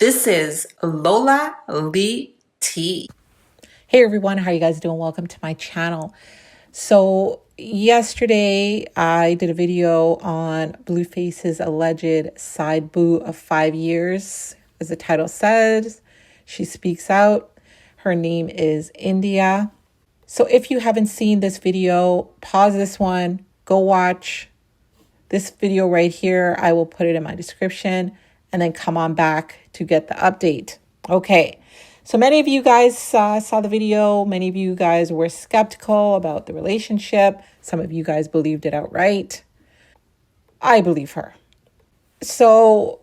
This is Lola Lee T. Hey everyone, how you guys doing? Welcome to my channel. So yesterday I did a video on Blueface's alleged side boo of 5 years. As the title says, she speaks out. Her name is India. So if you haven't seen this video, pause this one, go watch this video right here. I will put it in my description and then come on back to get the update. Okay. So many of you guys saw the video. Many of you guys were skeptical about the relationship. Some of you guys believed it outright. I believe her. So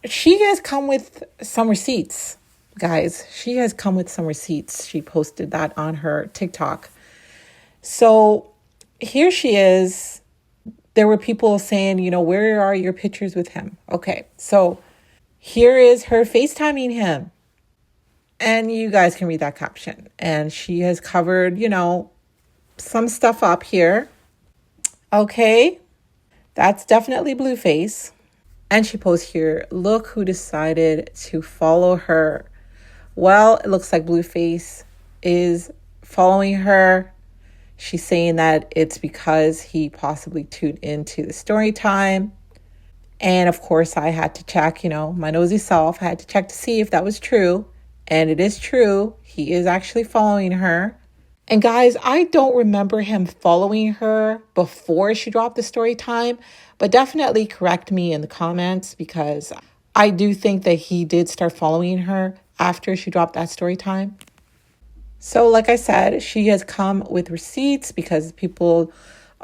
she has come with some receipts, guys. She has come with some receipts. She posted that on her TikTok. So here she is. There were people saying, where are your pictures with him? Okay, so here is her FaceTiming him. And you guys can read that caption. And she has covered, some stuff up here. Okay, that's definitely Blueface. And she posts here, look who decided to follow her. Well, it looks like Blueface is following her. She's saying that it's because he possibly tuned into the story time. And of course, I had to check, my nosy self. I had to check to see if that was true. And it is true. He is actually following her. And guys, I don't remember him following her before she dropped the story time, but definitely correct me in the comments because I do think that he did start following her after she dropped that story time. So like I said, she has come with receipts because people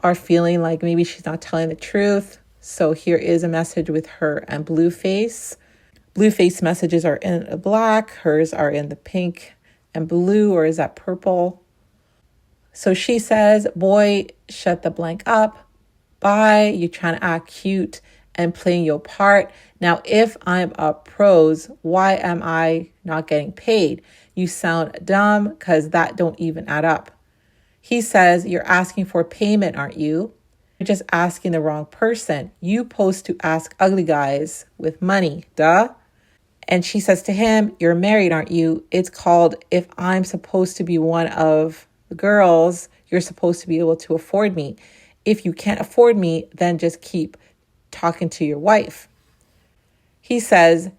are feeling like maybe she's not telling the truth. So here is a message with her and Blueface. Blueface messages are in the black. Hers are in the pink and blue, or is that purple? So she says, boy, shut the blank up. Bye. You trying to act cute and playing your part. Now, if I'm a pros, why am I not getting paid? You sound dumb because that don't even add up. He says, you're asking for payment, aren't you? You're just asking the wrong person. You supposed to ask ugly guys with money, duh. And she says to him, you're married, aren't you? It's called, if I'm supposed to be one of the girls, you're supposed to be able to afford me. If you can't afford me, then just keep talking to your wife. He says,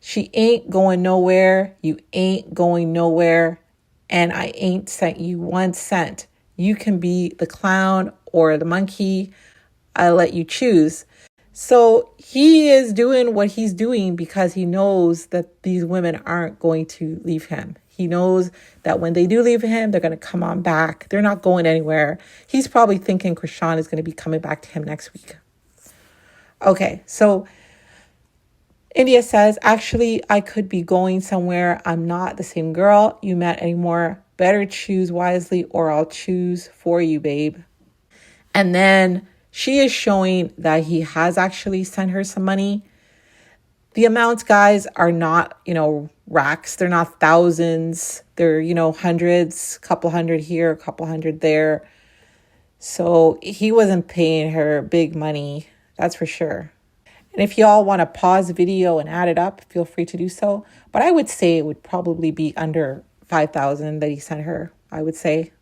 she ain't going nowhere. You ain't going nowhere. And I ain't sent you 1 cent. You can be the clown or the monkey. I'll let you choose. So he is doing what he's doing because he knows that these women aren't going to leave him. He knows that when they do leave him, they're going to come on back. They're not going anywhere. He's probably thinking Chrisean is going to be coming back to him next week. Okay, so India says, actually, I could be going somewhere. I'm not the same girl you met anymore. Better choose wisely or I'll choose for you, babe. And then she is showing that he has actually sent her some money. The amounts, guys, are not, racks. They're not thousands. They're, hundreds, couple hundred here, a couple hundred there. So he wasn't paying her big money. That's for sure. And if y'all want to pause the video and add it up, feel free to do so. But I would say it would probably be under 5,000 that he sent her, I would say.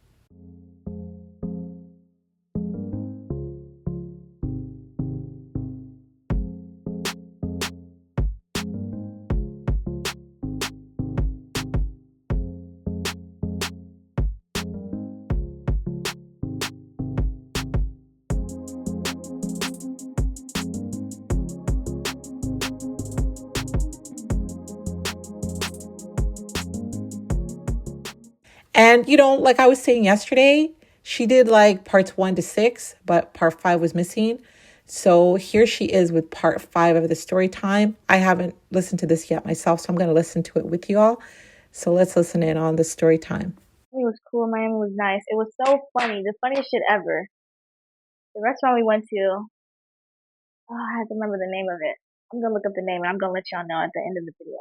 And, like I was saying yesterday, she did like parts 1 to 6, but part 5 was missing. So here she is with part 5 of the story time. I haven't listened to this yet myself, so I'm going to listen to it with you all. So let's listen in on the story time. It was cool. Miami was nice. It was so funny. The funniest shit ever. The restaurant we went to, I have to remember the name of it. I'm going to look up the name and I'm going to let y'all know at the end of the video.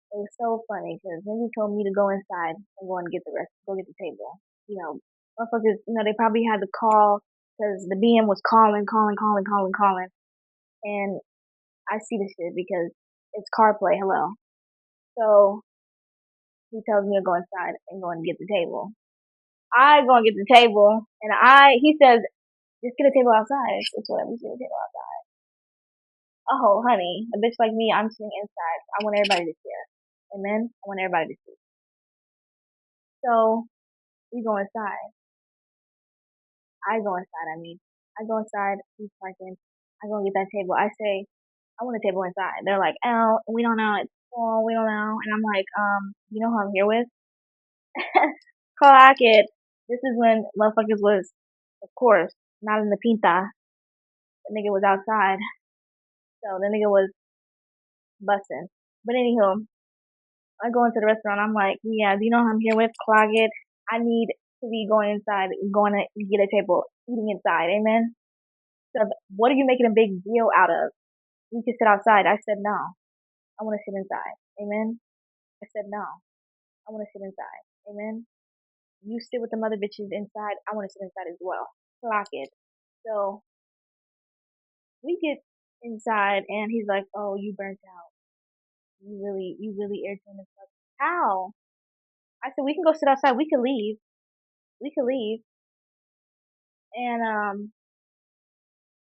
It was so funny because when he told me to go inside and go and get go get the table. Motherfuckers, they probably had to call because the BM was calling. And I see the shit because It's car play, hello. So he tells me to go inside and go and get the table. I go and get the table, and he says, just get a table outside. It's whatever, just get a table outside. Oh, honey, a bitch like me, I'm sitting inside. I want everybody to hear. Amen? I want everybody to see. So we go inside. I go inside, I go inside, he's parking. I go and get that table. I say, I want a table inside. They're like, oh, we don't know. It's full. We don't know. And I'm like, you know who I'm here with? Clock it. This is when motherfuckers was, of course, not in the pinta. The nigga was outside. So the nigga was busting. But anywho, I go into the restaurant. I'm like, yeah, do you know who I'm here with? Clog it. I need to be going inside, going to get a table, eating inside. Amen. So what are you making a big deal out of? We can sit outside. I said no. I want to sit inside. Amen. I said no. I want to sit inside. Amen. You sit with the mother bitches inside. I want to sit inside as well. Clock it. So we get inside, and he's like, "Oh, you burnt out. You really irritating as fuck. How?" I said, "We can go sit outside. We could leave. We could leave." And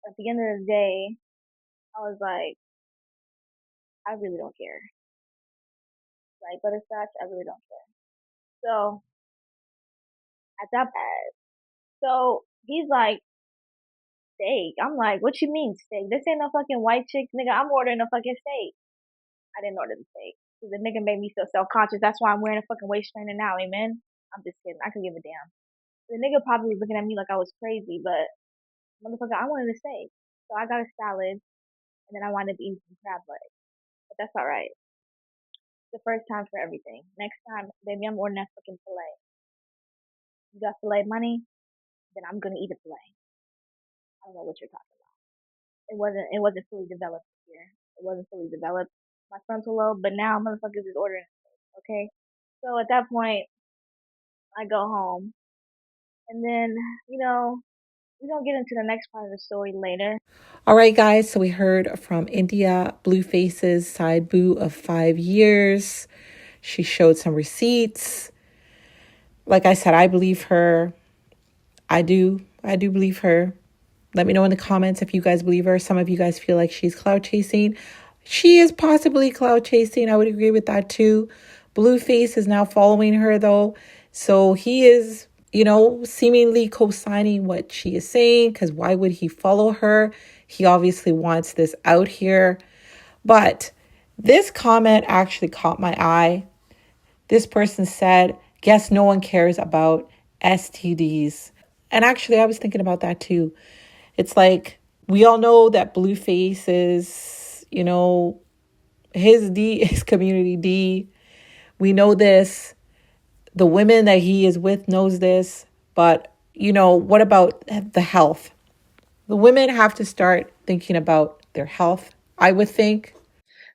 at the end of the day, I was like, I really don't care. Like butterscotch, I really don't care. So at that point, so he's like, steak. I'm like, what you mean steak? This ain't no fucking white chicks, nigga. I'm ordering a fucking steak. I didn't order the steak. Cause the nigga made me feel self-conscious. That's why I'm wearing a fucking waist trainer now, amen? I'm just kidding. I could give a damn. The nigga probably was looking at me like I was crazy, but motherfucker, I wanted a steak. So I got a salad, and then I wound up eating some crab legs. But that's alright. It's the first time for everything. Next time, baby, I'm ordering that fucking filet. You got filet money? Then I'm gonna eat a filet. I don't know what you're talking about. It wasn't fully developed here. It wasn't fully developed. My frontal lobe, but now motherfuckers is ordering. Okay, so at that point, I go home, and then we're gonna get into the next part of the story later. All right, guys. So we heard from India, Blueface's side boo of 5 years. She showed some receipts. Like I said, I believe her. I do believe her. Let me know in the comments if you guys believe her. Some of you guys feel like she's cloud chasing. She is possibly cloud chasing. I would agree with that too. Blueface is now following her though. So he is, seemingly co-signing what she is saying, because why would he follow her? He obviously wants this out here. But this comment actually caught my eye. This person said, guess no one cares about STDs. And actually, I was thinking about that too. It's like, we all know that Blueface is, his D is community D. We know this. The women that he is with knows this. But, what about the health? The women have to start thinking about their health, I would think.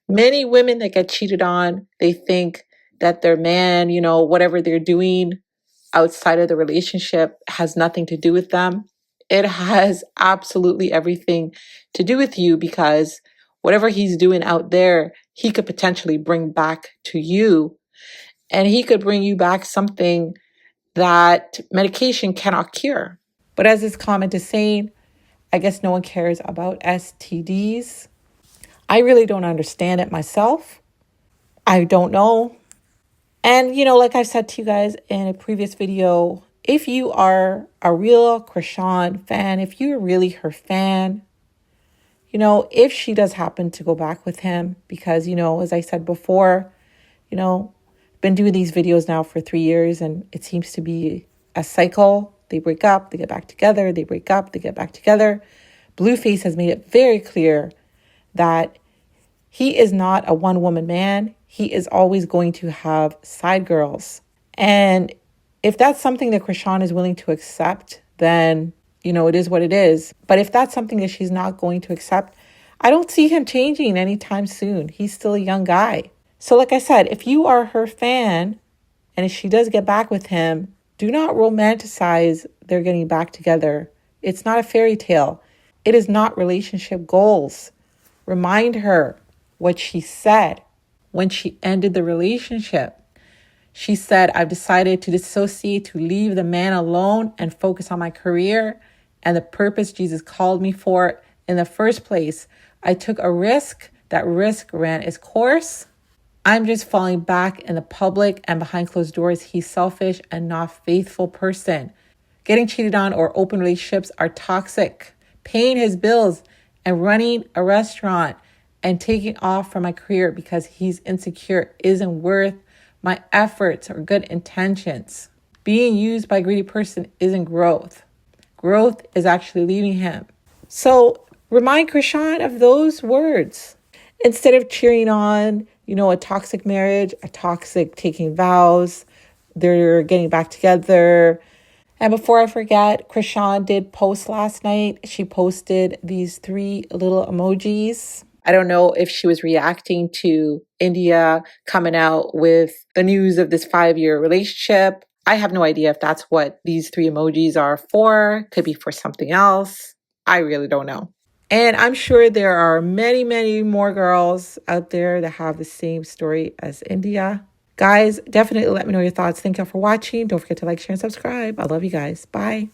Many women that get cheated on, they think that their man, whatever they're doing outside of the relationship has nothing to do with them. It has absolutely everything to do with you, because whatever he's doing out there, he could potentially bring back to you. And he could bring you back something that medication cannot cure. But as this comment is saying, I guess no one cares about STDs. I really don't understand it myself. I don't know. And, like I've said to you guys in a previous video, if you are a real Chrisean fan, if you're really her fan, if she does happen to go back with him, because, as I said before, been doing these videos now for 3 years, and it seems to be a cycle. They break up, they get back together, they break up, they get back together. Blueface has made it very clear that he is not a one-woman man. He is always going to have side girls. And if that's something that Chrisean is willing to accept, then, it is what it is. But if that's something that she's not going to accept, I don't see him changing anytime soon. He's still a young guy. So like I said, if you are her fan, and if she does get back with him, do not romanticize their getting back together. It's not a fairy tale. It is not relationship goals. Remind her what she said when she ended the relationship. She said, I've decided to dissociate, to leave the man alone and focus on my career and the purpose Jesus called me for in the first place. I took a risk. That risk ran its course. I'm just falling back in the public and behind closed doors. He's selfish and not faithful person. Getting cheated on or open relationships are toxic. Paying his bills and running a restaurant and taking off from my career because he's insecure isn't worth my efforts or good intentions. Being used by a greedy person isn't growth. Growth is actually leaving him. So remind Chrisean of those words. Instead of cheering on, a toxic marriage, a toxic taking vows, they're getting back together. And before I forget, Chrisean did post last night. She posted these 3 little emojis. I don't know if she was reacting to India coming out with the news of this 5-year relationship. I have no idea if that's what these 3 emojis are for. Could be for something else. I really don't know. And I'm sure there are many, many more girls out there that have the same story as India. Guys, definitely let me know your thoughts. Thank y'all for watching. Don't forget to like, share, and subscribe. I love you guys. Bye.